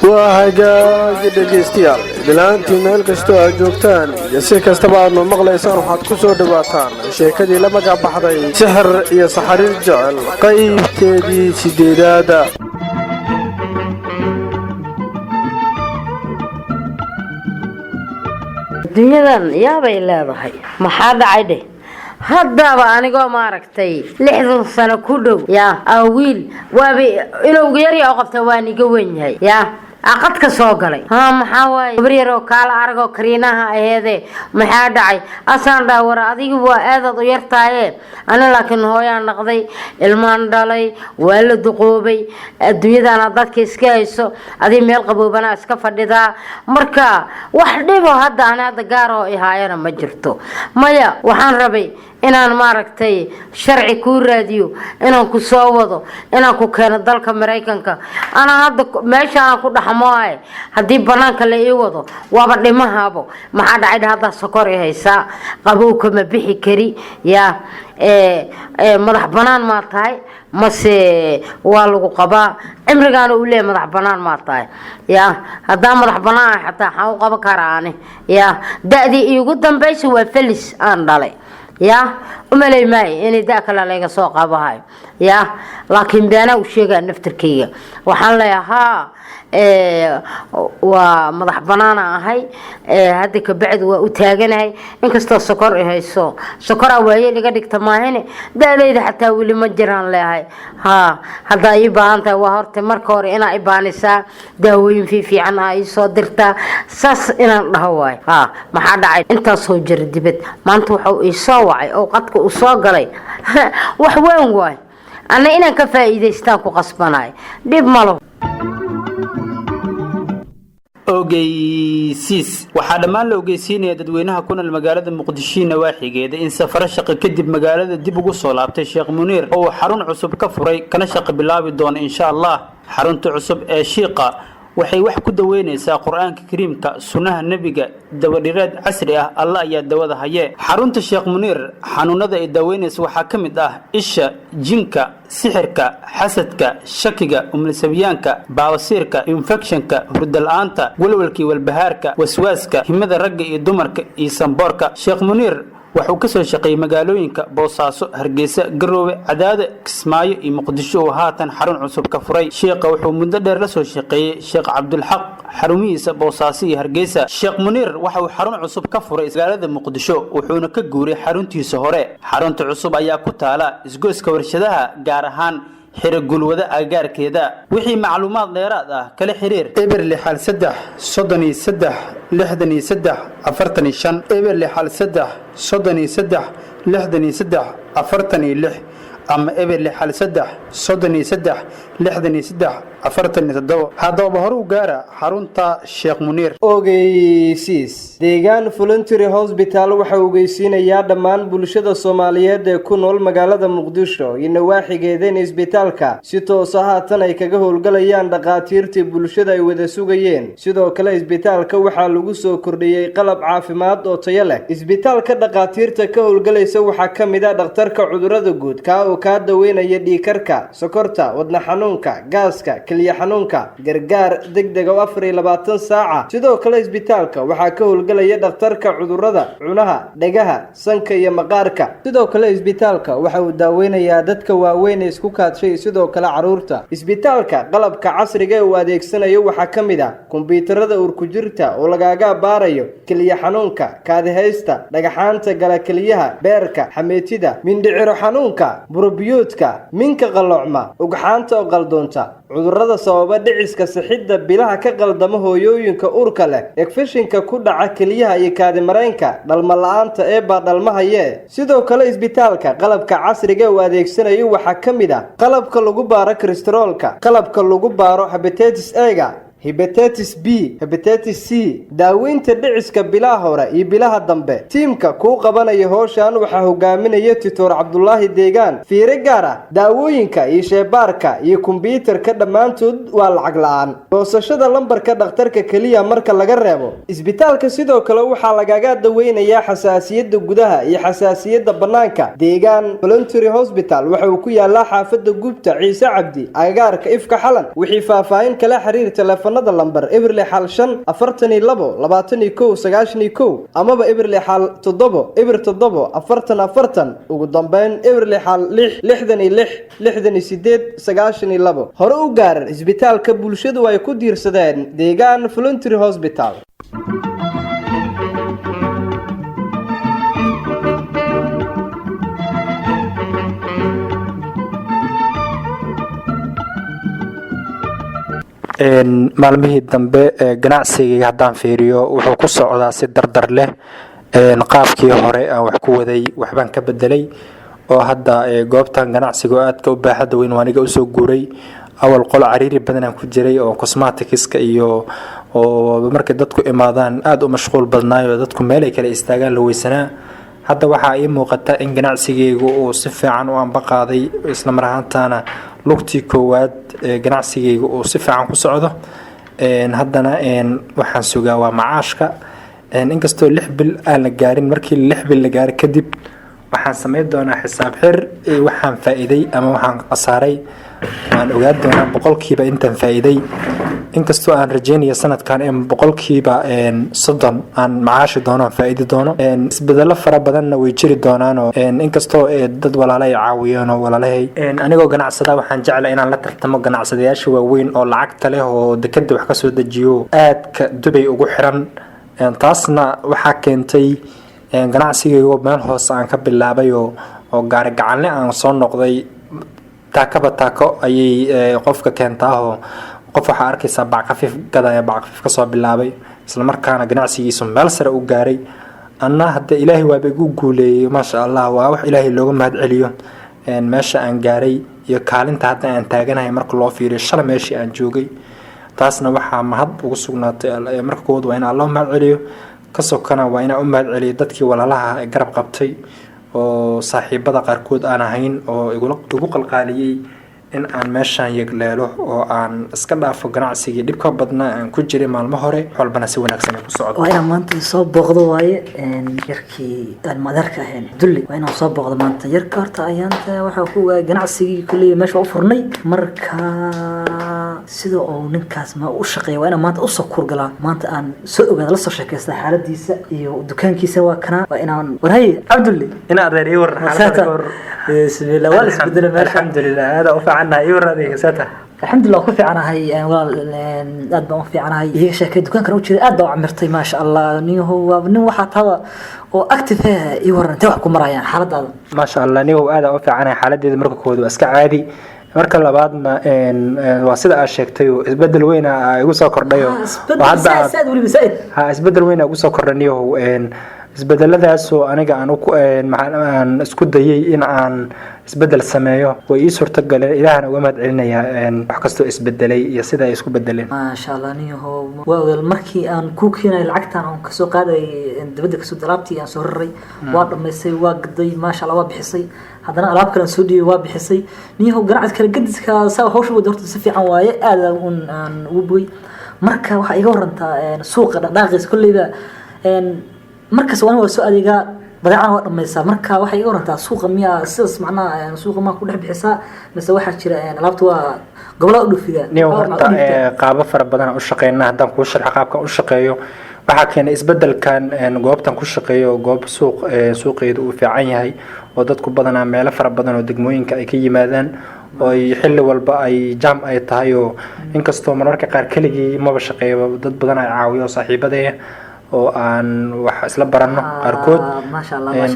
وهاجا دغيستيال دلانتي meel kasto aad joogtaan si kastaba aad maqlaysaan waxaad ku soo dhawaataan sheekadii la magac baxday sihir iyo saxariir jecel qaybteedii sideedaada dunyadan yaabay leedahay maxaa dhacay haddaba anigoo maaragtay 60 sano ku dhow yaa awiil waabi inuu yar yahay qabta waan iga weyn yahay yaa aqad ka soo galay maxaa waay gabriyaro kala argo kariinaha aheede maxaa dhacay asaan dhaawar adigu waa aadad u yartaaye ana laakiin hooyaan naqday ilmaan dhalay waa la duqoobay adduunyadana dadka iska hayso adii meel qaboobana iska fadhida marka wax dhibo hadda ana gaaro ihaayana ma jirto maya waxaan rabay inaan maaragtay sharci ku raadiyo inaan ku soo wado inaan ku keeno dalka Mareykanka ana hadda meesha aan ku dhaxmooay hadii banaanka la ii wado waaba dhimahaabo maxaa dhacay hadda sokor ay haysa qabow kama bixi kari yaa madax banaan ma tahay mase waa lagu qabaa cimrigaana uu leeyahay madax banaan ma tahay yaa hadda madax banaan xataa waxa uu qaban karaane yaa daadii iigu dambeysay waa felis aan dhalay يا أملي ماي إني ذاك اللي لقى سوق أبوهاي يا لكن بينا وشيء نفتركيه وحنا لها ها ومضح بنانا هاي هذيك بعد وتاجنا هاي إنك السكر هاي سكر وهي اللي قدك تماهني ده ليه حتى واللي مجران لها هاي ها هذا يبان تا وهرت مركور إنا إبانسا داوين في عنها يصدرتا ساس إنا هواي ها ما حد عيد أنت صوجر دبت ما أنتوا حو يصوعي أو قدك وصاقلي وحوين واي أنا إنا كفايدة استاكو قصبناي ديب مالو ogeysiis waxaa dhammaan la ogeysiinaya dadweynaha ku nool magaalada Muqdisho nawaaxigeeda in safar shaqo kadib magaalada dib ugu soo laabtay Sheekh Muniir oo xarun cusub ka furay kana shaqo bilaabi doona insha Allah xarunta cusub ee Shiiqa waxay wax ku daweynaysaa Quraanka Kariimka sunnaha nabiga dawadhireed casri ah Allah ayaa dawada haye xarunta Sheekh Muniir xanuunada ay daweynayso waxa kamid ah isha jinka sixirka xasadka shakiga umlisabiyaanka baawasiirka infectionka hurdalaanta walwalkii walbahaarka waswaaska himada ragga iyo dumarka iyo samboorka Sheekh Muniir wuxuu ka soo shaqeeyay magaalooyinka Boosaaso Hargeysa Garoowe Cadaade Kismaayo iyo Muqdisho oo haatan xarun cusub ka furay sheekha wuxuu muddo dheer la soo shaqeeyay Sheekh Cabdul Xaq xarumihiisa Boosaaso iyo Hargeysa Sheekh Muniir waxa uu xarun cusub ka furay magaalada Muqdisho wuxuuna ka guuray xaruntiisa hore xarunta cusub ayaa ku taala isgoyska warshadaha gaar ahaan xirgulwada agaarkeeda wixii macluumaad dheeraad ah kala xiriir eberli xal 3 33 63 45 eberli xal 3 33 63 46 ama eberli xal 3 33 63 47 hadaba hor u gaara xarunta Sheekh Muniir ogeysiis deegaan voluntary hospital waxa uu ogeysiinayaa dhammaan bulshada Soomaaliyeed ee ku nool magaalada Muqdisho iyo nawaaxigeeda in isbitaalka si toos ah tan ay kaga howlgalayaan dhaqaatiirtii bulshada ay wada sugayeen sidoo kale isbitaalka waxa lagu soo kordhiyay qalab caafimaad oo tayo leh isbitaalka dhaqaatiirta ka howlgalaysa waxa kamid ah dhakhtarka cudurrada guud oo ka daweynaya dhiigkarka sokorta wadna xanuunka gaaska kaliya xanuunka gargaar degdeg ah 24 saac sidoo kale isbitaalka waxa ka howlgalaya dhakhtarka cudurrada cunaha dhagaha sanka iyo maqaarka sidoo kale isbitaalka waxa uu daweynayaa dadka waaweyn ee isku kaadshay sidoo kale caruurta isbitaalka qalabka casriga ee uu adeegsanayo waxa kamid ah kombiyuutarada urku jirta oo lagaga baarayo kaliya xanuunka kaadihaysta dhagaxaanta gala kaliyaha beerka xameetida mindhiciro xanuunka burobiyoodka minka qalloocma ugxaanta oo qaldoonta cudurrada sababa dhiciska sixidda bilaha ka qaldama hooyooyinka urka leh ekfishinka ku dhaca kaliyaha iyo kaadi mareenka dhalma la'aanta ee baadhalmahaye sidoo kale isbitaalka qalabka casriga ee uu adeegsanayo waxa kamid ah qalabka lagu baaro kolestaroolka qalabka lagu baaro hepatitis A hepatitis B hepatitis C daaweynta dhiciska bilaha hore iyo bilaha dambe tiimka ku qabanaya howshan waxa hogaaminaya Dr. Cabdullaahi Deegaan fiire gaar ah daawooyinka iyo sheebaarka iyo kombiyuutarka dhamaantood waa lacag la'aan boosashada lambarka dhakhtarka kaliya marka laga reebo isbitaalka sidoo kale waxa lagaga daweynayaa xasaasiyada gudaha iyo xasaasiyada banaanka Deegaan Voluntary Hospital waxa uu ku yaalaa xaafada Gubta Ciise Cabdi agagaarka Ifka Xalan wixii faahfaahin kala xiriir telefoon taleefanada lambar eberle xal 5 42 21 91 amaba eberle xal 7 eber 7 44 ugu dambeyn eberle xal 6 66 68 92 hore u gaar isbitaalka bulshadu ay ku diirsadeen deegaan voluntary hospital. maalmihii dambe ganacsiga haddaan fiiriyo wuxuu ku socdaa si dardar leh qaabkii hore aan wax ku waday waxbaan ka bedelay oo hadda goobtan ganacsiga aadka u baaxad weyn waaniga u soo guuray awal qol cariiri badan aan ku jiray oo cosmeticska iyo oo markay dadku imaadaan aad u mashquul badnaayo dadku meel ay kala istaagaan la weysanaa hadda waxaa ii muuqata in ganacsigeygu uu si fiican u anbaqaaday isla mar ahaantaana lugtii koowaad ganacsigeygu uu si fiican ku socdo haddana waxaan sugaa waa macaashka inkastoo 6 bil aan la gaarin markii 6 bil la gaaray kadib waxaan sameyn doonaa xisaab xir waxaan faa'iiday ama waxaan khasaaray waan ogaan doonaa boqolkiiba intaan faa'iiday inkastoo aan rajeynayo sanadkan in boqolkiiba 30 aan macaashi doono faa'iido doono isbedelo fara badanna way jiri doonaan oo inkastoo dad walaalay caawiyeen oo walaalay anigoo ganacsada waxaan jeclahay inaan la tartamo ganacsadayaasha waaweyn oo lacagta leh oo dekada wax ka soo dejiyo aadka dubay ugu xiran taasna waxaa keentay ganacsigaygu meel hoose aan ka bilaabay oo gaari gacanle aan soo noqday taakaba taako ayay qofka keentaa oo qof waxa arkaysa bac qafiif gadaya bac qafiif ka soo bilaabay isla markaana ganacsigiisu meel sare u gaaray anna hadda ilaahay waaba igu guuleeyay ma sha Allah waa wax ilaahay looga mahad celiyo meesha aan gaaray iyo kaalinta hadda aan taaganahay marka loo fiiriyo shalay meeshii aan joogay taasna waxaa mahad ugu sugnaatay marka kood waa in Allah mahad celiyo ka sokana waa in aan u mahad celiyo dadkii walaalaha ee garab qabtay oo saaxiibada qaarkood aan ahayn oo igu qalqaaliyay in aan meeshaan yegleelo oo aan iska dhaafo ganacsigii dhibka badnaa aan ku jiray maalmo hore walbana si wanaagsan ku socdo waa inaan maanta soo booqdo waaye yarkii aan madarka ahayn dulli waa inaan soo booqdo maanta yarka horta ayaanta waxa ku waay ganacsigii kulli meesha u furnay marka sida oo ninkaas ma u shaqeeyo waa inaan maanta u soo kurgalaa maanta aan soo ogaado la soo sheekaysta xaaladiisa iyo dukaankiisa waa kana waa inaan warhay Abdulli ina adeer war bismillah wal isbedel meesha alxamdulillah hada u fiicanahay iyo raadiga sata alxamdulillah ku fiicanahay aad baan u fiicanahay iyaga sheekay dukaankan u jeeday aad baan u camirtay ma sha Allah nin waxa taa oo active ah iyo warantay wax ku marayaan xaaladaada ma sha Allah niyow aad u fiicanahay xaaladeeda marka kood waa iska caadi marka labaadna waa sida aad sheegtay isbedel weyn ay ugu soo kordhayo isbedel weyn ay ugu soo kordhaniyo isbedeladaas oo aniga aan isku dayay in aan isbedel sameeyo way ii suurtagalay ilaahana uga mahad celinayaa wax kastoo isbedelay iyo sida ay isku bedeleen ma sha Allah niyaho waa markii aan ku keenay lacagtan aan ka soo qaaday dibadda ka soo dalaabtii aan soo raray waa dhameysay waa gaday ma sha Allah waa bixisay haddana alaab kale soo dhiyay waa bixisay niyaho ganacsi kale gadiska saa hawsha wada horta si fiican waaye aad aan ugu boy marka waxa iga warantaa suuqa dhaqaaqis kulliba markaas waan soo adeega badeecada waa dhamaysaa marka waxa iga warantaa suuqa miya sidaas macnaa suuqa ma ku dhex bixisaa mise waxa jira alaabta waa gobolada u dhufiga niyo horta qaabo fara badan u shaqeynaa haddaan ku sharx qaabka u shaqeeyo waxa keenay isbedelkan goobtan ku shaqeeyo goob suuqeedu uu fiican yahay oo dadku badanaa meelo fara badan oo degmooyinka ay ka yimaadaan oo xilli walba ay jam ay tahay oo inkastoo mararka qaar keligii maba shaqeeyo dad badan ay caawiyo saaxiibadaya oo aan wax isla barano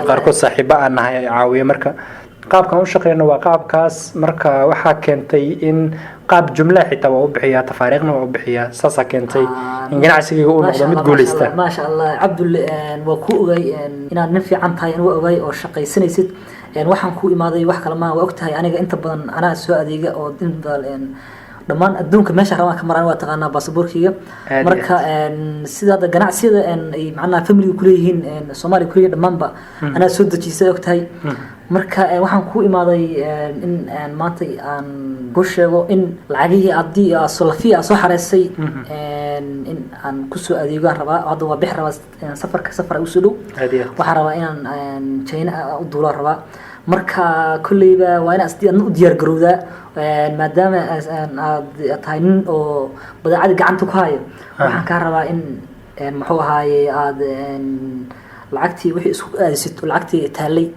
qaarkood saaxiibo aan nahay ay caawiyo marka qaabkan u shaqeyno waa qaabkaas marka waxaa keentay in qaab jumla xitaa waa u bixiyaa tafaariiqna waa u bixiyaa saasa keentay in ganacsiga uu noqdo mid guuleysta ma sha Allah Abdulli waa ku ogay inaad nin fiican tahay in waa ogay oo shaqaysanaysid waxaan ku imaaday wax kale ma waa ogtahay aniga inta badan anaa soo adeega oo dhammaan adduunka meesha rabaan ka maraan waa taqaanaa baasaboorkiga marka sida ganacsiyada ay macnaha family ku leeyihiin Soomaaliya ku leeyihiin dhamaanba anaa soo dajisay ogtahay marka waxaan ku imaaday in maanta aan ku sheego in lacagii adii solafiya soo xareysay in aan ku soo adeegaan rabaa hadda waa bix rabaa safar u soo dhow waxa rabaa inaan China u duulo rabaa marka kulleyba waa inaad adna u diyaar garowdaa maadaama aad tahay nin oo badeecada gacanta ku hayo waxaan kaa rabaa in muxuu ahaaye aad lacagtii wixii isku aadisid lacagtii taalay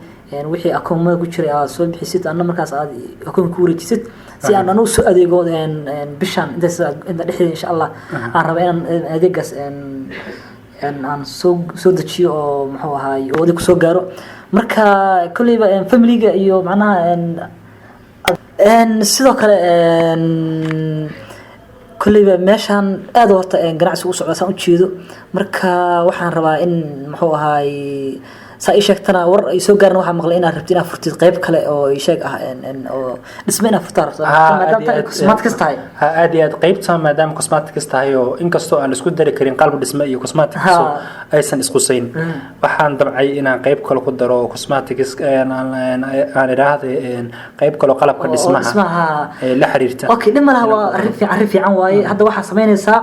wixii akoomada ku jiray aad soo bixisid anna markaas aad akoonka ku wareejisid si aan anu soo adeego bishaan inta dhexdeeda insha allah aan raba inaan adeegaas aan soo dejiyo oo muxuu ahaay oo adeeg kusoo gaaro marka kulleyba familiga iyo macnaha sidoo kale kulleyba meeshaan aad horta ganacsi u socda saan u jeedo marka waxaan rabaa in muxuu ahaay saa ii sheegtana war ay soo gaarna waxaa maqlay inaad rabtid inaad furtid qayb kale oo ii sheeg ah oo dhisme inaad furtaa rabto maadaama ay cosmetics tahay aad iyo aad qaybta maadaama cosmetics tahay oo inkastoo aan isku dari karin qalab dhisme iyo cosmetics aysan isqusayn waxaan dabcay inaan qayb kale ku daro cosmetics aan iraahdo qayb kale qalabka dhismaha la xiriirta okay dhimalaha waa arrin fiican waaye hadda waxaa samaynaysaa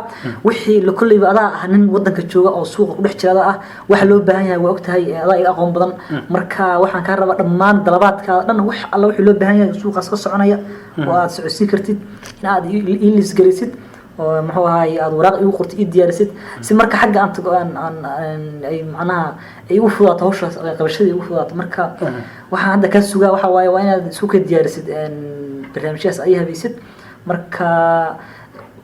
wixii la kulleyba adaa ah nin wadanka jooga oo suuqa ku dhex jira ah waxa loo baahan yahay waa ogtahay adaa aqoon badan marka waxaan ka rabaa dhammaan dalabaadka dhan wax alla wixii loo baahan yahay suuqaas ka soconaya oo aad socodsiin kartid in aad ilis gelisid oo muxuu ahaay aad waraaq igu qortid ii diyaarisid si marka xagga aan tago aan ay macnaha ay u fudaato hawshaas qabashadii ugu fudaato marka waxaan hadda ka sugaa waxa waaye waa inaad isku ka diyaarisid barnaamijyadas ay habaysid marka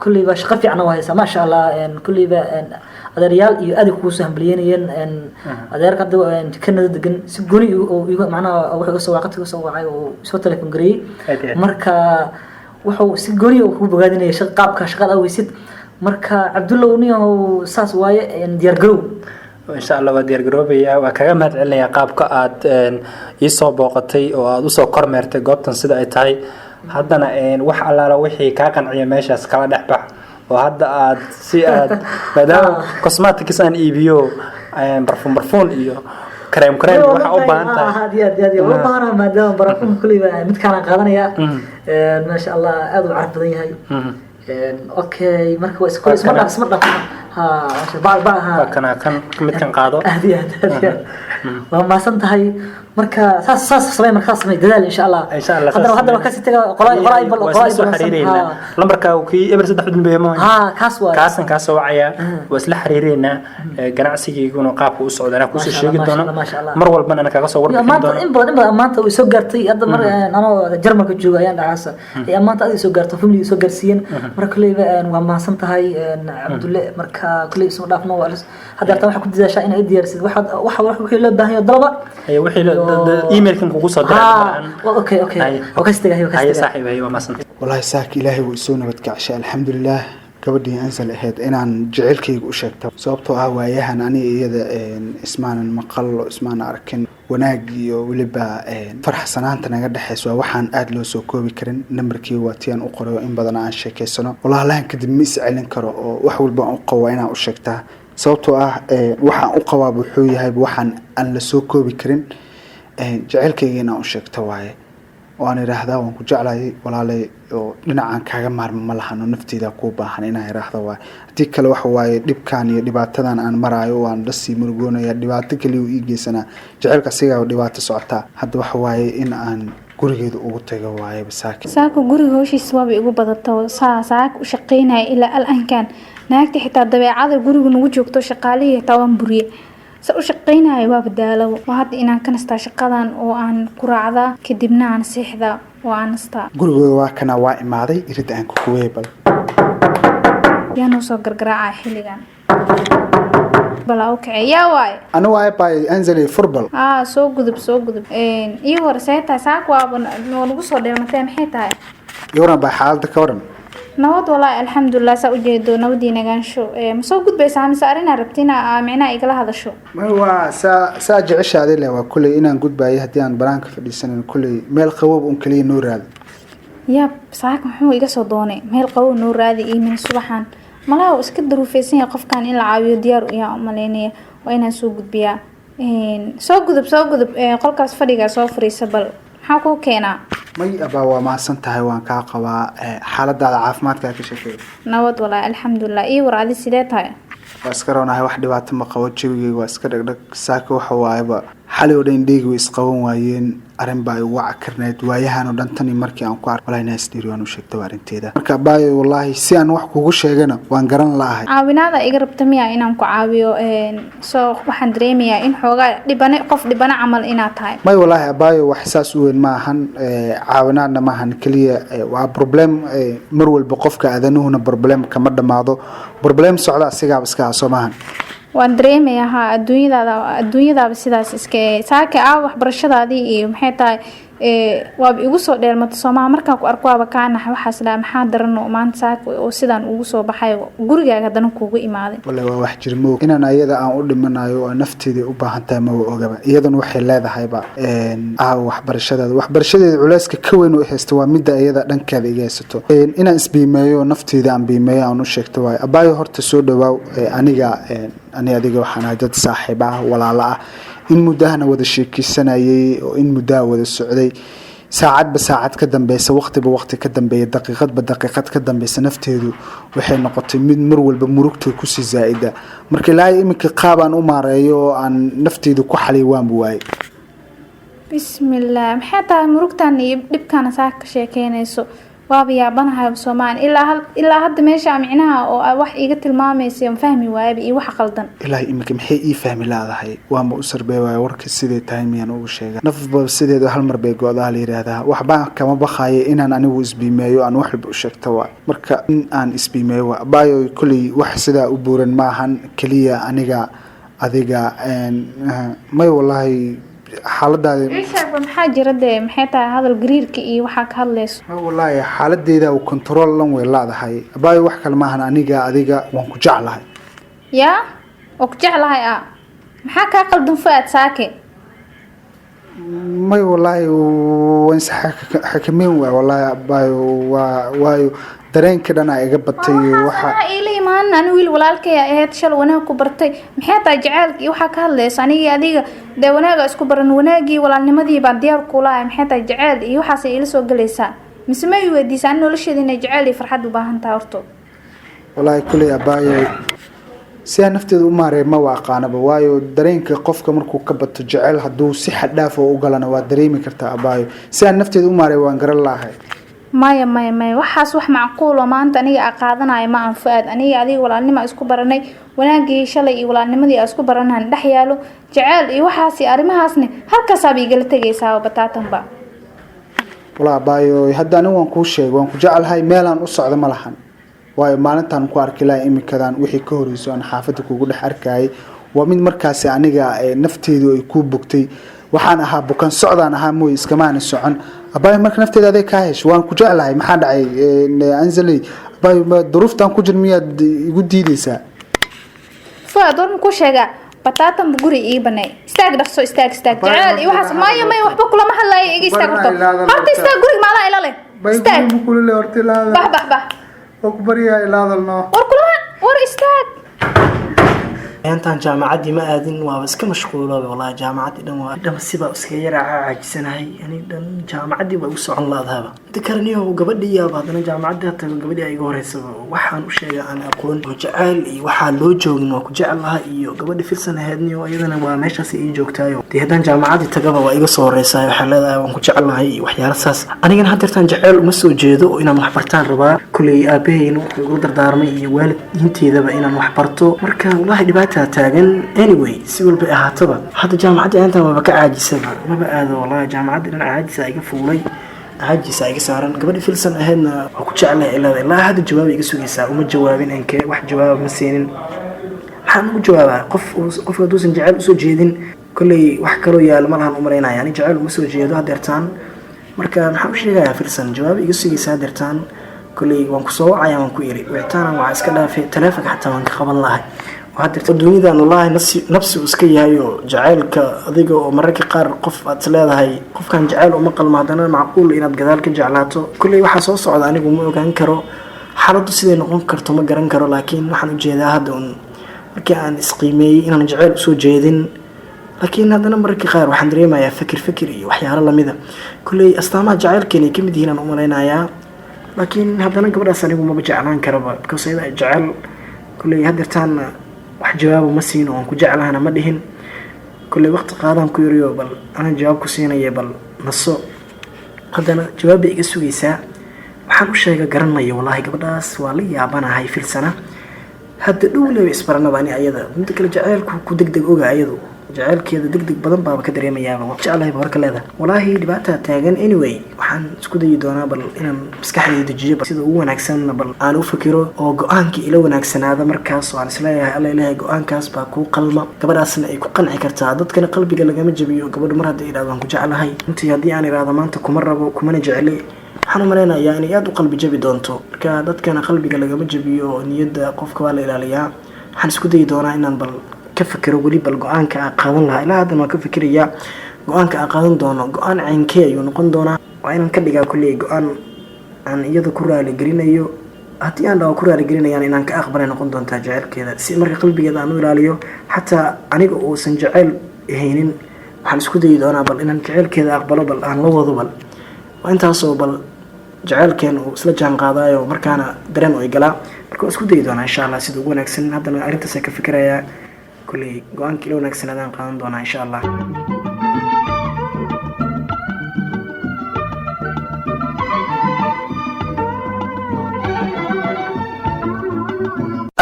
kulleyba shaqo fiican waa haysaa maasha allah kulleyba adeeryaal iyo aad ku soo hambalyeynayeen adeerka hadda Canada degan si gooni oo macnaha wuxuu soo waqti soo wacay oo soo telefoon gareeyay marka wuxuu si gooni oo ku bogaadinayay qaabka shaqada aweysid marka Cabdulla uniyo saas waaye diyaar garow insha Allah waa diyaar garoobaya waa kaga mahad celinaya qaabka aad ii soo booqatay oo aad u soo kormeertay goobtan sida ay tahay haddana wax allaala wixii ka qanciya meeshaas kala dhaxbax oo hadda aad si aad maadaama cosmetics aan iibiyo barfuun iyo كريم waxa u baahan tahay هذه u baahan maadaama barfuun kuliba mid kala qaadanaya ma sha Allah aad u caraf badan yahay okay marka waa isma dhaf ha baa kana kan mid kan qaado waa ma san tahay marka saas samay marka samay dadaal insha Allah hadda ka sii taga qolay soo xiriireyna lambarka kii eber 3 dunbay ma kaasan ka soo wacaya waa isla xiriireyna ganacsigeyguna qaabka u socdana ku soo sheegi doona mar walba ana kaga soo warbixin doona in badan maanta way soo gaartay hadda mar anoo Jarmalka jooga ayaan dhacaasa maanta ay soo gaarto family soo gaarsiin marka leeyahay waa ma san tahay Cabdulle marka kulay soo dhaafno hadda waxa ku diidashaa in ay diyaarsid waxa wixii loo baahan yahay dalba wixii email kan kugu soo diray okay ay saaxiibay waa masan wallahi saak ilaahay wuu soo nabad gacshay alxamdulillah gabadhii ansal ahayd inaan jecelkayga u sheegto sababtoo ah waayahan aniga iyada ismaanan maqal ismaan arkin wanaag iyo waliba farxsanaanta naga dhaxayso waxaan aad loo soo koobi karin numberkii waatiyan u qoray in badan aan sheekeysano wallahi kadib ma is celin karo oo wax walba aan qabo inaan u sheegtaa sababtoo ah waxaan u qabaa wuxuu yahay waxaan aan la soo koobi karin jecelkayga inaan u sheegto waaye waan iraahdaa waan ku jeclahay walaalay oo dhinacaan kaaga maarmo ma lahano nafteeda ku baahan inaan iraahdo waay hadii kale waxa waaye dhibkaan iyo dhibaatadan aan maraayo waan dhasii murugoonaya dhibaato kale uu iigeysana jecelka siga dhibaato socota hadda waxa waaye in aan gurigeedu ugu tago waaye saaka guriga hawshiisa waa igu badato saaka u shaqeynay ilaa al'aankan naagta xitaa dabeecada guriga nagu joogto shaqaalihi xitaa waan buriye sa u shaqeynay waa badaalo waa hadda inaan ka nastaa shaqadan oo aan ku raacdaa kadibna aan seexda oo aan nastaa guriga waa kana waa imaaday irid aan ku kuweebal yaanu soo gargaraaca xilligan bala okay yaa waay ana waay bay anzali furbal soo gudub iyo war sayta saak waa nagu soo dheematay maxay tahay yoran ba xaalada ka waran nabad wallahi alxamdulillah saa u jeedo nabadiina gaansho ma soo gudbaysaa mise arina rabtina micnaa igala hadasho waa saa jeceshaade leh waa kulay inaan gudbaayo haddii aan banaanka fadhiisanin kulay meel qabow un kaliya noo raadi yab saak muxuu iga soo doonay meel qabow noo raadi iyo min subaxan malaha iska daruufeysan yahay qofkan in la caawiyo diyaar u yahay umaleynaya waa inaan soo gudbiyaa soo gudub qolkaas fadhiga soo fariisa bal maxaa kuu keenaa may abaa waa maasan tahay waan kaa qabaa xaaladaada caafimaadka ka sheekay nabad wallahi alxamdulillah iyo war adi sidee tahay waa iska roonahay wax dhibaato ma qabo jawigeyga waa iska dhagdhag saaka waxa waayaba xalay oo dhan dheegi way isqaban waayeen arrin baa igu cakarneed waayahan oo dhan tani markii aan ku arko wallahi naas dhiri waan u sheegtay arrinteeda marka baayo wallahi si aan wax kugu sheegana waan garan lahayd caawinaada iga rabta miya inaan ku caawiyo soo waxaan dareemayaa in xoogaa dhibane qof dhibane camal inaad tahay may wallahi baayo wax saas u weyn ma ahan caawinaadna ma ahan kaliya waa problem mar walba qofka aadanuhuna problem kama dhamaado problem socda asiga iska soo maahan waan dareemayaa ha adduunyadaaba sidaas iska saaka waxbarashadaadii iyo maxay tahay waaba igu soo dheelmata Soomaa markaan ku arko waaba kaanax waxaas la maxaa daran oo maanta saaka oo sidaan ugu soo baxay gurigaaga hadan kuugu imaaday wallahi waa wax jirmo inaan ayada aan u dhimanayo oo nafteeda u baahan tahay ma ogaba iyaduna waxay leedahay ba waxbarashadeeda culayska ka weyn oo haysto waa midda ayada dhankeeda iga haysato inaan isbiimeeyo nafteeda aan biimeeyo aan u sheegto waay abaayo horta soo dhawaaw aniga adiga waxaan ahay dad saaxiib ah walaalo ah in muddaana wada sheekeysanayay oo in muddaa wada socday saacadba saacad ka dambaysa waqtiba waqti ka dambeeya daqiiqadba daqiiqad ka dambaysa nafteedu waxay noqotay mid mar walba murugta ku sii zaa'ida marka ilaahay iminka qaab aan u maareeyo oo aan nafteedu ku xalay waan waayay bismillaah maxay tahay murugtan iyo dhibkan saaka ka sheekeynayso waaba yaabanahay Soomaan ilaa hadda meesha micnaha oo wax iga tilmaamaysa aan fahmi waayay iyo wax qaldan ilaahay iminka maxay ii fahmi laadahay waa ma u sarbay waay warka sidee tahay miyaan ugu sheegay nafba sideedu hal mar bay go'daa la yiraahdaa waxba kama baxay inaan anigu isbiimeeyo aan wax walba u sheegto waay marka in aan isbiimeeyo baayo kulli wax sida u buuran maahan kaliya aniga adiga may wallahi xaaladaada maxaa jira maxay tahay hadal gariirka iyo waxa ka hadlayso wallahi xaaladeeda uu control lan way laadahay abaayo wax kale maahan aniga adiga waan ku jeclahay oo ku jeclahay maxaa ka qaldan faad saake may wallahi waan xakameyn wallahi abaayo waayo dareenka dhan iga batay waxa ila imaan aan wiil walaalkay ahayd shal wanaag ku bartay maxay tahay jaceelkii waxa ka hadlaysa adiga de wanaaga isku baran wanaagii walaalnimadii baan diyaar ku lahay maxay tahay jaceel iyo waxaas ila soo galaysa mise ma weydiisan nolosheeda inay jaceel iyo farxad u baahan tahay horto wallahi kulli abaayo si aan nafteedu u maareeyo ma waaqaanaba waayo dareenka qofka markuu ka bato jaceel haduu si xad dhaaf oo u galana waa dareemi kartaa abaayo si aan nafteedu u maareeyo waan garan lahay maya waxaas wax macquul oo maanta aniga qaadanayo ma aan faad aniga adiga walaalnimo isku baranay wanaagii shalay iyo walaalnimadii isku baranaan dhaxyaalo jacayl iyo waxaas arimahaasna halkaas aad igala tagaysaa bataatanba wala baayo haddana waan ku sheegay waan ku jecelahay meelaan u socdo ma lahan waayo maalintan ku arki lahay imikadan wixii ka horeyso aan xaafada kugu dhex arkay waa mid markaas aniga nafteedu ay ku bugtay waxaan ahaa bukan socdaan ahaa mooy iskamaana socon abay marka nafteeda aday ka hesh waan ku jecelahay maxaa dhacay anzali abay duruuftan ku jirmiyaad igu diidaysaa faadon ku sheega batatan guri ii banay istaag dhaqso istaag jacayl iyo waxaas maya waxba kula ma hadlay iga istaag horta istaag guriga ma la ilaalay istaag kulule horta ilaada bah oo ku bariya ilaadalno war istaag intaan jaamacadii ma aadin waa iska mashquulo wallahi jaamacadii dhan waa dhamsiba iska yara caajisanahay yani dhan jaamacadii waa u socon laadaba dakarniyo gabadhii baadana jaamacadii hata gabadhii ay iga horeyso waxaan u sheegay aan aqoon jacayl iyo waxa loo joogin waa ku jecelahay iyo gabadhii filsan ahaydniyo iyadana waa meeshaas ay joogtaayo hadan jaamacadii tagaba waa iga soo horeysay waxa leedahay waan ku jecelahay waxyaalo saas anigana hadeertan jacayl uma soo jeedo inaan wax bartaan rabaa kulay aabahayna wuxuu ugu dardaarmay iyo waalidinteedaba inaan wax barto marka wallahi dhibaato taagan anyway si walba ahaataba hada jaamacadda inta waa ka caajisaba ma aado wallahi jaamacadda dhan caajisa iga fuulay caajisa iga saaran gabadhi filsan ahaydna waa ku jeclay ilaa hada jawaab iga sugaysaa uma jawaabin anke wax jawaab ma siinin waxaan ugu jawaabaa qof haduusan jacayl usoo jeedin kolley wax kaloo yaal ma lahan u maraynaya ani jacayl uma soo jeedo hadeertaan marka maxaan u sheegayaa filsan jawaab iga sugaysaa hadeertaan kolley waan kusoo wacaya waan ku iri wicitaana waxaa iska dhaafay taleefanka xataa waan ka qaban lahay وهذا الدنيا والله نفسه وسكيه جعلك ذيك ومرك قار قف أتلاذا هاي قف كان جعل ومقل معدنا معقول إن كذلك جعلاته كل واحد صوص على أني قوم كان كرو حرض سيدنا نقوم كرتو ما جرن كرو لكن نحن جيدا هذون كان إسقيمي إن جعل سو جيدين لكن هذا نمرك خير وحندري ما يفكر وحيار الله مذا كل أستمع جعل كني كم دينا أمرنا يا لكن هذا نقبل أسأله ما بجعلان كربا كوسيدا جعل كل هذا تان wax jawaab ma siino aan ku jeclaana ma dhihin كل وقت قادم كيريو بل أنا جواب كسينا يبل نصو هذا جوابي يسوي ساعة waxaan u sheegay garanaya wallahi gabadhaas waa la yaabanahay filsana hadda dhowle isbarana bani ayada mid kale jaceelku ku degdeg oga ayadu jaceelkeeda degdeg badan baa ka dareemayaa wax jecelahay warka leedahay wallahi dhibaato taagan anyway waxaan isku dayi doonaa bal inaan maskaxdayda dejiyo sida ugu wanaagsan bal aan u fikiro oo go'aankii ila wanaagsanaada markaas waan isleeyahay alla ilaahay go'aankaas baa ku qalma gabadhaasna ay ku qanci kartaa dadkana qalbiga lagama jabiyo gabadhu mar hadda ilaadan ku jecelahay intii hadii aan iraado maanta kuma rabo kuma jeceli waxaan maleynayaa in aad u qalbi jabi doonto marka dadkana qalbiga lagama jabiyo niyada qofka waa la ilaaliyaa waxaan isku dayi doonaa inaan bal ka fikiro wali bal go'aanka aan qaadan lahaa ilaa hadda ma ka fikiraya go'aanka aan qaadan doono go'aan caynkee ayuu noqon doonaa waa inaan ka dhigaa kulli go'aan aan iyada ku raali gelinayo haddii aan dhawo ku raali gelinayaan inaan ka aqbalay noqon doontaa jaceelkeeda si marka qalbigeeda aan u ilaaliyo xataa aniga uusan jaceyl haynin waxaan isku dayi doonaa bal inaan jaceelkeeda aqbalo bal aan la wado bal waa intaasoo bal jaceelkeen uu isla jaan qaadayo markaana dareen oo galaa marka isku dayi doonaa insha Allah sida ugu wanaagsan haddana arrintaas ka fikiraya kulli go'aankii loo wanaagsan aan qaadan doonaa insha Allah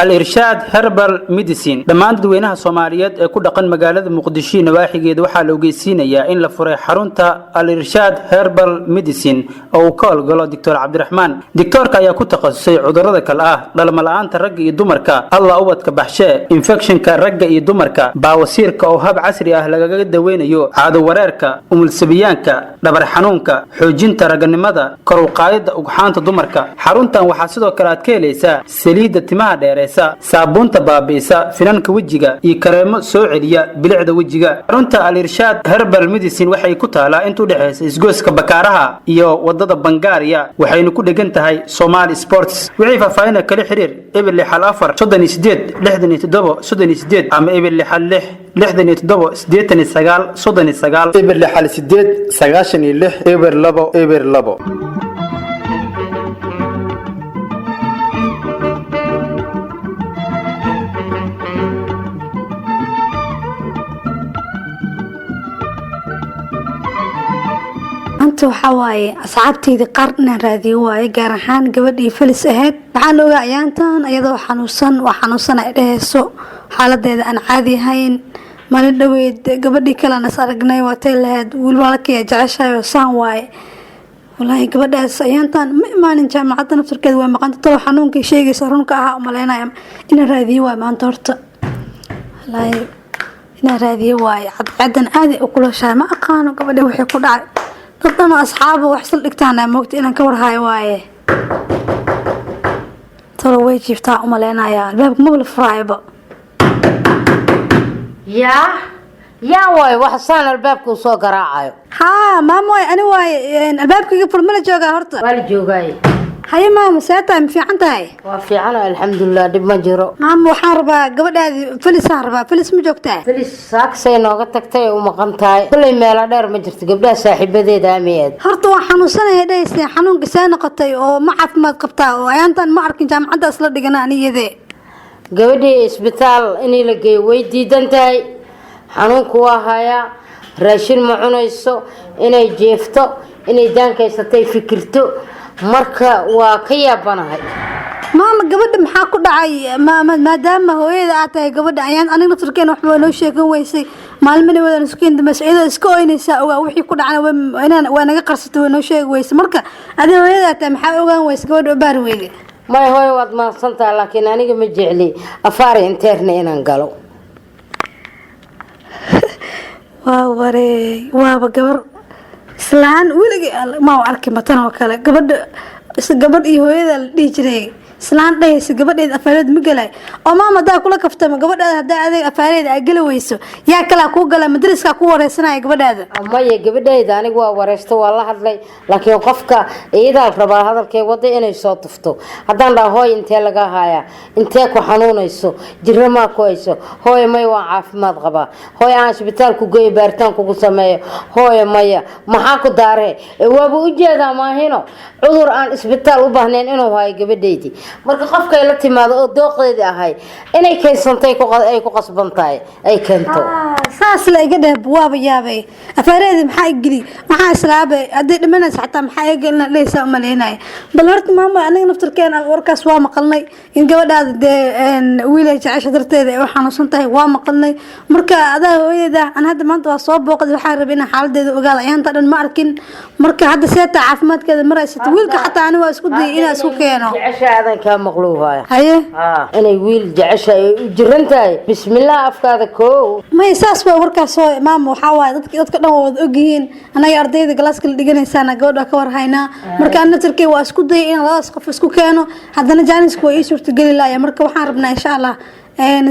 الإرشاد هربل ميديسين دمان دوينها سوماليات كل مقالة مقدشين واحد وحا لو جيسينيا إن لفري حرونتا الإرشاد هربل ميديسين أو قال دكتور عبد الرحمن دكتور كايا كنت تخصصي عذرك الآه لما الآن ترجع يدمركا الله أوت كبحشاء إنفكشن كرجع يدمركا باوسيرك أو هب عسري أهل جد وين يو عاد وراركا السبيانكا دبر حنونكا حوجين ترجع ماذا كرو قايد وحانت دمركا حرونتا وحاسدو كرات كيليسا سليد تماه ديريسا صابونتا بابيسا فنانك وجيغا iyo kareemo soo celiya bilicda wajiga runta al-irshad herbal medicine waxay ku taala intuu dhaxaysa isgooska bakaaraha iyo wadada Bangaria waxayna ku dhagan tahay Somali Sports wixii faahfaahin kale xiriir ebil lixal 4 38 67 38 ama ebil lixal 67 89 39 ebil lixal 8 96 ebil 2 ebil 2 أنت وحواي أصعبتي ذي قرن راذي واي جارحان قبل يفلس أهد حالو عيانتان أيضا وحنوصن إليه السوق حالة ذي أنا عادي هين ما ندويد قبل كلا نسارقناي واتيل هاد والملك يجعشها وصان واي والله قبل عيانتان ما ننجح مع عدنا في الكذا وما قنت طلع حنون كي شيء يصيرون كأها وملينا إن راذي واي ما أنتورت والله إن راذي واي عدنا عادي أكل شيء ما أقانو قبل وحي كل ضدنا أصحابه وحصل إكتانا موقت إنا كور هاي وايه ترى ويجي فتاة أمالينا يا الباب مو بالفرايبة يا واي وحصان الباب كوسو قراعي ها ماموي أنا واي الباب كي يقفل من الجوغا هرطة والي جوغاي هاي ماما ساعتها في عندها وفي عنا الحمد لله دب ما جرو ماما وحاربة قبل هذه فلس هاربة فلس مجوكتها فلس ساكسي نوغا تكتاي ومقنتاي كل ميلا دير ما جرت قبلها صاحبتي داميد هرطة وحنوسنا هدايسي حنون قسانة قطي وما عرف ما قبتها وعيانتان ما عرف جامعة أصلا دقنا أني ذي قبلي اسبتال إني لقي ويدي دنتاي حنون كواهايا راشين معونيسو إني جيفتو إني دانكاي ستاي فكرتو marka waa ka yaabanahay maama gabadha maxaa ku dhacay maadaama hooyada aad tahay gabadha ayaan aniga turkeen wax loo sheegan weysay maalmina wada iskeen mas'uuliyada iska oynaysa ogaa wixii ku dhacana waa naga qarsatay noo sheeg weysay marka adiga hooyada aad tahay maxaa ogaan weysay gabadha baar weeyde may hooyo waad maansantaa laakiin aniga ma jecli afaari interne inaan galo waa waree waaba gabar islaan wiliga ma arki matan oo kale gabadh iyo hooyada la dhigi jiray islaan dhaysi gabadheed afaareed ma galay oo maama daa kula kaftama gabadhaada hadaa adeeg afaareed ay gali weyso yaa kala ku gala madraska ku wareysanay gabadhaada amaya gabadheeda anigu waa wareysto waa la hadlay laakiin qofka iyada rabaa hadalkay wada inay soo tufto hadaan dhaa hooy intee laga haaya intee ku xanuunayso jirama ku hayso hooy may waa caafimaad qaba hooy aan isbitaal ku geey baaritaan ku sameeyo hooy maya maxaa ku daaray waaba u jeedaa maahino cudur aan isbitaal u baahnayn inuu hayo gabadheedii marka qofka ay la timaado oo dooqeedii ahay inay keysantay ay ku qasbantahay ay keento saas la iga dheeb waaba yaabay afaareedi maxaa igeli maxaa islaabay haddii dhimanaysa xataa maxaa iga gelina dhaysaa umaleynaya bal horta maama aniga naftarkeena warkaas waa maqalnay in gabadhaada dee wiilay jecesha darteeda ay u xanuunsan tahay waa maqalnay marka adaa hooyada aan hadda maanta waa soo booqday waxaa rabay inaan xaaladeeda ogaada ayaanta dhan ma arkin marka hadda seeta caafimaadkeeda maraysata wiilka xataa ani waa isku dayay inaan isku keeno jecesha aadan kaa maqluuhaya haye inay wiil jecesha ay u jiran tahay bismillah afkaada koow may saas baa warkaas soo maama waxaa waaye dadka dhan waa wada ogyihiin anaga ardayda galaaska la dhiganaysaana gabadha ka warhaynaa marka ana tarkey waa isku dayay inaan labadaas qof isku keeno haddana jaaniska waa ii suurtageli laaya marka waxaan rabnaa insha allah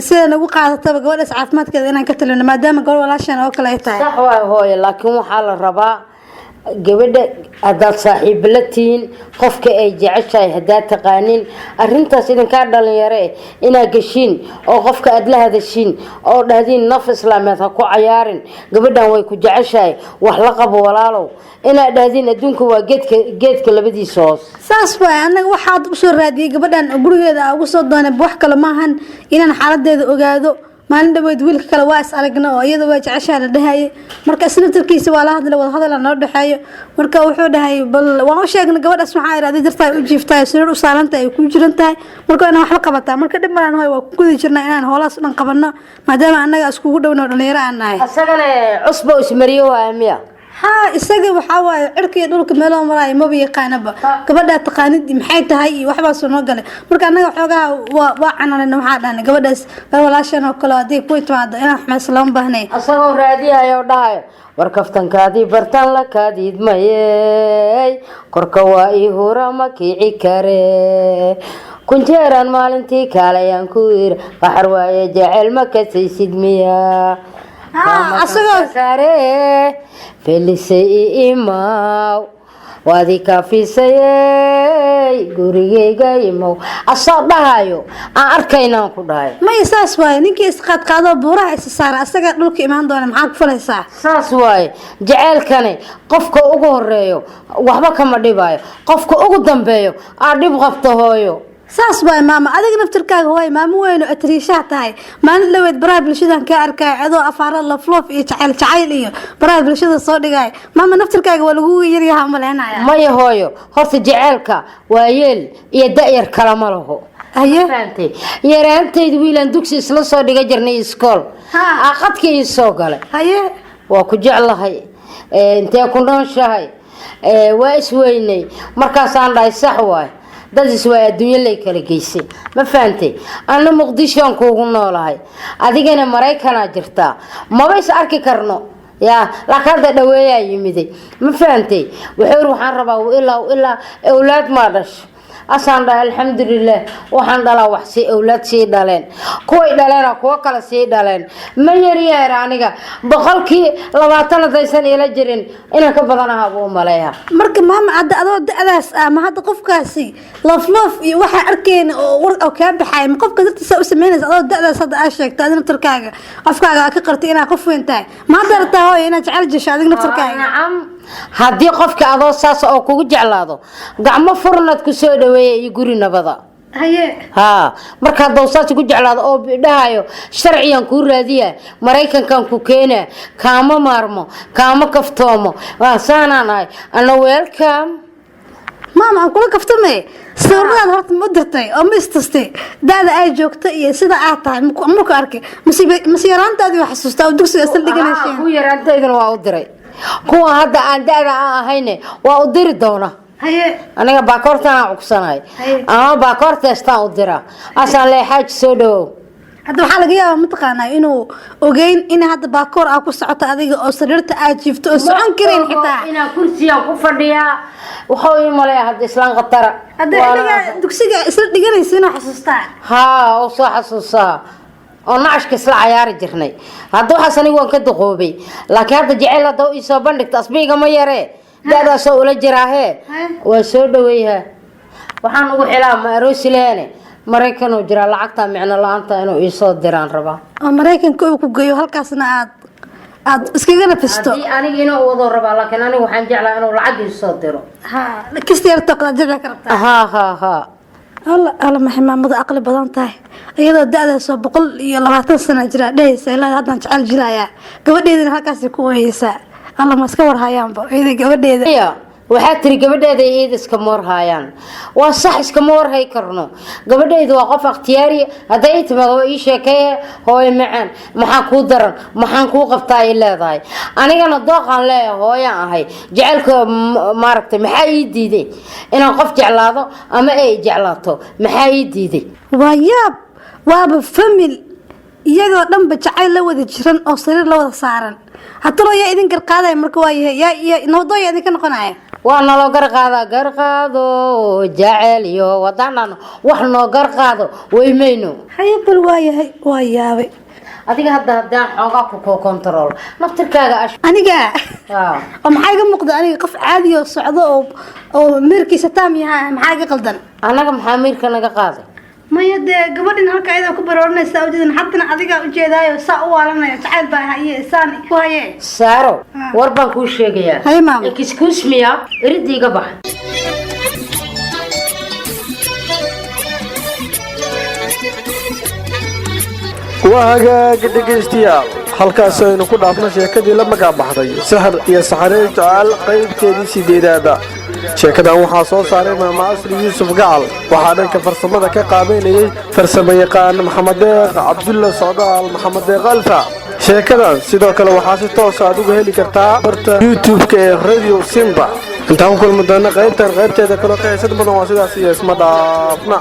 sida nagu qaadataba gabadhaas caafimaadkeeda inaan ka talino maadaama gabadh walaashan oo kale ay tahay sax waa hooye laakiin waxaa la rabaa gabadha haddaad saaxiibo la tihiin qofka ay jeceshahay haddaad taqaanin arrintaas idinkaa dhalinyaro inaad geshiin oo qofka aad la hadashiin oo dhahdiin naf islaameed ha ku cayaarin gabadhan way ku jeceshahay wax la qabo walaalow inaad dhahdiin adduunka waa geedka labadiisa hoos saas waay anaga waxaad usoo raadiyey gabadhan gurigeeda ugu soo doonay wax kale maahan inaan xaaladeeda ogaado maalin dhaweyd wiilka kale waa is aragna oo iyada waa jeceshaa la dhahayay marka isnaftarkiisa waa la hadlay wada hadal noo dhexeeyo marka wuxuu dhahay bal waan u sheegnay gabadhaas waxaa iraahday jirtaa u jiiftaa sariir u saarantahay ay ku jiran tahay marka inaan wax la qabataa marka dhib malaan hoy waa ku gudi jirnaa inaan hoolaas dhan qabanno maadaama annaga iskugu dhowno dhalinyaro aan nahay asagana cusbo ismariyo waa miya ها isaga waxa waaye cirkii dhulka meel oo maray ma yaqaanaba gabadha taqaanid maxay tahay waxba soo noo galay marka anaga xoogaa waa cananayna waxa dhahnay gabadhaas walaashan oo kale hadii ku timaado inaan xamaas loo baahnay asagoo raadiyayo dhahayo warkaftankaadii bartaan la kaadid mayay korka waa ii hura ma kici kare kunjeeran maalintii kaalayaan ku yiri baxar waaye jacayl ma kasaysid miya asagoo sare felisay imaw waadi kaafisay gurigeyga imaw asoo dhahayo aan arkaynaan ku dhahay ma isaas waay ninkii isqaad qaado buuraha is saara asaga dhulka imaan doona maxaa ku falaysaa saas waay jaceelkani qofka ugu horeeyo waxba kama dhibayo qofka ugu dambeeyo aa dhib qabto hooyo saas waay maama adiga naftirkaaga way maamo weyn oo atriishaa tahay maalin dhaweyd baraha bulshadan ka arkay adoo afaara lafloof iyo jacayl iyo baraha bulshada soo dhigay maama naftirkaaga waa lagu yaryaha maleynaya maya hooyo horta jaceelka waa yeel iyo da'yar kala ma laho haye fahamtay yaraantayda wiilan dugsi isla soo dhiga jirnay iskool aqadkii ii soo galay haye waa ku jeclahay intee ku nooshahay waa isweynay markaasaan dhahay sax waay dadis waa adduunyo lay kala geysay ma fahantay anna muqdisho aan kuugu noolahay adigana maraykanaa jirtaa maba is arki karno yaa laakiin hadda dhaweeyaa yimiday ma fahantay waxaan rabaa ilaa awlaad maa dhasho asaan dhahay alxamdulilah waxaan dhalaa wax si awlaad sii dhaleen kuway dhaleena kuwa kale sii dhaleen ma yaryaar aniga boqolkii 20 hadaysan ila jirin inaan ka badanaha buu maleeyaa marka maama hadda adoo da'daas ama hadda qofkaasi lafloof iyo waxa arkeen oo war oo ka baxay ma qofka dadkiisa u sameynaysa adoo da'daas hadda aad sheegtay adina naftarkaaga afkaaga ka qartay inaa qof weyn tahay ma dartaa hooyo inaa jecel jasho adina naftarkaaga nacam haddii qofka adoo saas oo kugu jeclaado gacmo furnad ku soo dhaweeyay iyo guri nabada haye marka dawsaas ku jeclaado oo dhahayo sharciyan ku raadiya maraykankan ku keena kaama maarmo kaama kaftoomo waa saanaanahay ana welcome maama aan kula kaftamay sawirada horta ma dirtay oo ma istastay daada ay joogto iyo sida aad tahay marka arkay masiiraantaadii wax xasuustaa oo dugsiga isla dhiganayeen ku yaraantaydana waa u diray kuwa hadda aan daada ahayne waa u diri doona haye aniga baakoortaan cugsanahay ama baakoorteestaan u dira asaan leexaaj soo dhawow hadda waxaa laga yaabaa mataqaanaa inuu ogeyn in hadda baakoor aa ku socoto adiga oo sariirta aad jiifto oo socon karin xitaa inaan kursiga ku fadhiyaa wuxuu ii maleeyaa hadda islaan khatara hadda dugsiga isla dhiganaysa inuu xasuustaa oo soo xasuusaa oo nacashka isla cayaari jirnay hadda waxaas anigu waan ka duqoobay laakiin hadda jecel hadda ii soo bandhigta asbiga ma yaree daadaasoo ula jiraahe waa soo dhaweeyha waxaan ugu xilaa ma aroosi leene maraykan oo jira lacagta micno la'aanta inuu ii soo diraan rabaa oo maraykanka uu ku geeyo halkaasna aad iskaga nafisto aniga inuu wado rabaa laakiin anigu waxaan jeclaa inuu lacag ii soo diro kasta yarto qadada ka rabtaa ha alla maxay maamada aqli badan tahay iyadoo da-daasoo 120 sano jira dhehaysa ilaa haddaan jecel jilayaa gabadheedana halkaas ku weyeysaa alla ma iska warhayaanba iyada gabadheeda waxaa tiri gabadheeda iyada iska moorhayaan waa sax iska moorhay karno gabadheedu waa qof ikhtiyaari haday timaado ii sheekay hooyo macaan maxaa ku daran maxaan ku qabtaa ay leedahay anigana dooqan leeyahay hooyo ahay jecelka maaragtay maxaa ii diiday inaan qof jeclaado ama ay jeclaato maxaa ii diiday waa yaab waaba famil iyagoo dhanba jacayl la wada jiran oo sariir la wada saaran haddana yaa idin garqaaday marka waa yahay nabadoo yaa idinka noqonaya waa naloo garqaado jacayl iyo wadaanan wax noo garqaado weymayno haye bal waa yaabay adiga haddaan xoogaa ku control naftirkaaga aniga oo maxaa iga muuqda aniga qof caadi oo socdo oo meerkiisa taam yahay maxaa iga qaldan anaga maxaa meerka naga qaaday maya dee gabadhin halka ayada ku barooranaysa ujeedan haddana adiga ujeedaayo saa u waalanaya jacayl baa haye saan ku haye saaro war baan kuu sheegayaa haye maam excuse me iridiiga bax waa hagaag dhegaystayaal halkaas aynu ku dhaafno sheekadii la magac baxday sahar iyo saxariir jecel qaybteedii 8aada sheekadan waxaa soo saaray maama asri yuusuf gacal waxaa dhanka farsamada ka qaabeynayay farsamo yaqaan maxamed deeq cabdulla socdaal maxamed deeq alfa sheekadan sidoo kale waxaa si toos aad uga heli kartaa barta youtube-ka ee radio simba intaan ku kulmi doona qaybteeda kaloo ka xiisad badan waa sidaas iyo isma dhaafna